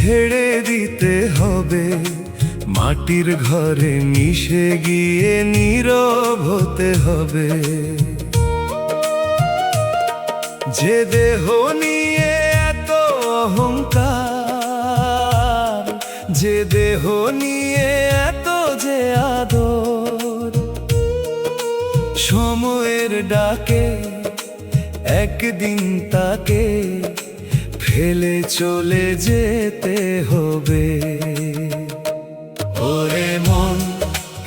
ছেড়ে দিতে হবে, মাটির ঘরে মিশে গিয়ে নীরব হতে হবে। যে দেহ নিয়ে এত অহংকার, যে দেহ নিয়ে এত যে আদর, সময়ের ডাকে একদিন তাকে ফেলে চলে যেতে হবে। ওরে মন,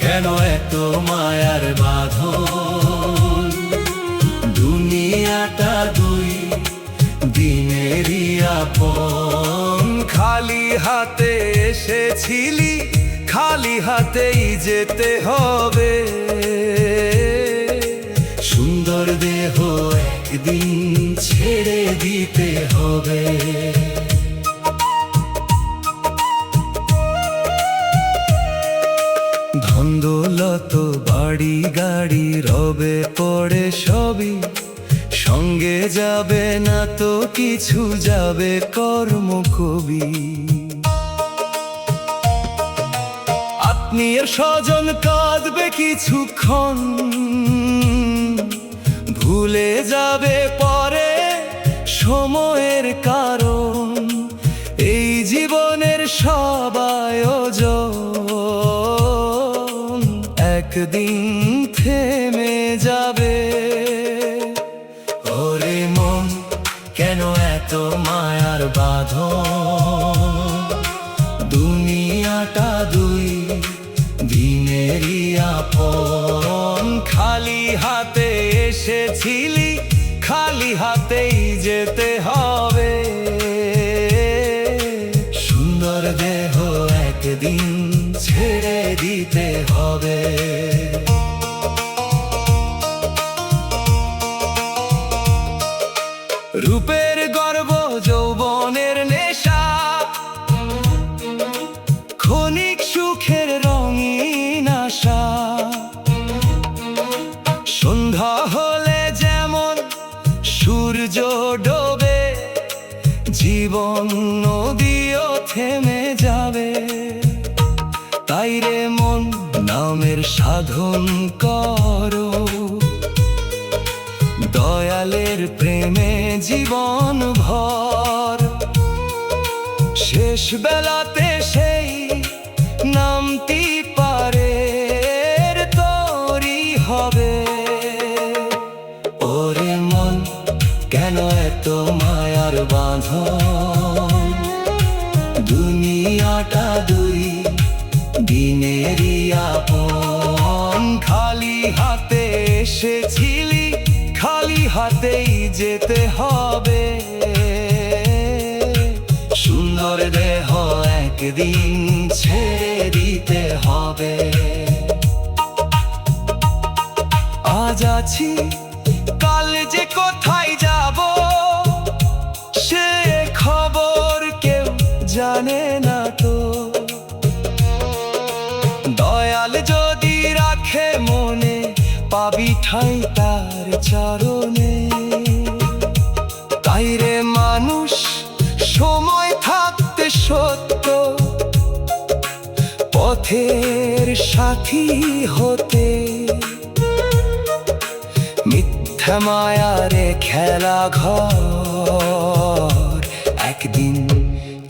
কেন এত মায়ার বাঁধন? দুনিয়াটা দুই দিনেরই আপন। খালি হাতে এসেছিলি, খালি হাতেই যেতে হবে। সুন্দর দেহ একদিন ছেড়ে দিতে হবে। ধন দৌলত বাড়ি গাড়ি রবে পড়ে সবই, সঙ্গে যাবে না তো কিছু, যাবে কর্ম কবি। আত্মীয় স্বজন কাঁদবে কিছুক্ষণ, ভুলে যাবে পরে সময়ের কারণ। এই জীবনের সব আয়োজন একদিন থেমে যাবে। ওরে মন, কেন এত মায়ার বাঁধন? দুনিয়াটা দুই দিনেরই আপন। খালি হাতে এসেছিলি, খালি হাতেই যেতে হবে। সুন্দর দেহ একদিন ছেড়ে দিতে হবে। রূপের গর্ব যৌবনের নেশা, ক্ষণিক সুখের রঙিন আশা। সন্ধ্যা হলে যেমন সূর্য ডোবে, জীবন নদীও থেমে যাবে। তাই রে মন, নামের সাধন করো, দয়ালের প্রেমে জীবন ভর। শেষ বেলাতে সেই নামটি পারে তরি হবে। ওরে মন, কেন এত মায়ার বাঁধন? দুনিয়াটা দুই দিনেরই আপন। খালি হাতে এসেছিলি, খালি হাতেই যেতে হবে। সুন্দর দেহ একদিন ছেড়ে দিতে হবে। আজ আছি, কাল যে কোথায় যাব, সে খবর কেউ জানে না তো। দয়াল যদি রাখে মনে, পাবি ঠাঁই তার চরণে। তাই রে মানুষ, সময় থাকতে সত্য পথের সাথী হতে। মিথ্যা মায়ারে খেলা ঘর একদিন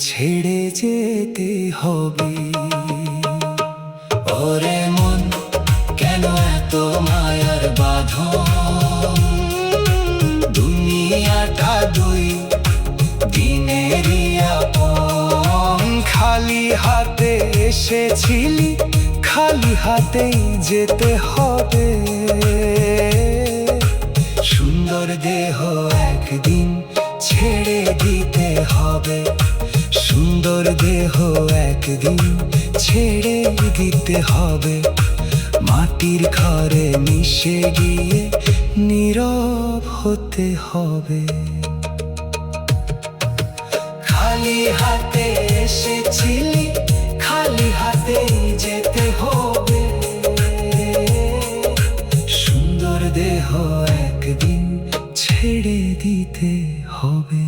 ছেড়ে যেতে হবে। ওরে মন, কেন এত মায়ার বাঁধন? দুনিয়াটা দুই দিনেরই আপন। খালি হাতে এসেছিলি, খালি হাতেই যেতে হবে। সুন্দর দেহ একদিন ছেড়ে দিতে হবে। সুন্দর দেহ একদিন ছেড়ে দিতে হবে। মাটির ঘরে মিশে গিয়ে নীরব হতে হবে। খালি হাতে এসেছিলি, খালি হাতেই যেতে হবে। সুন্দর দেহ একদিন ছেড়ে দিতে হবে।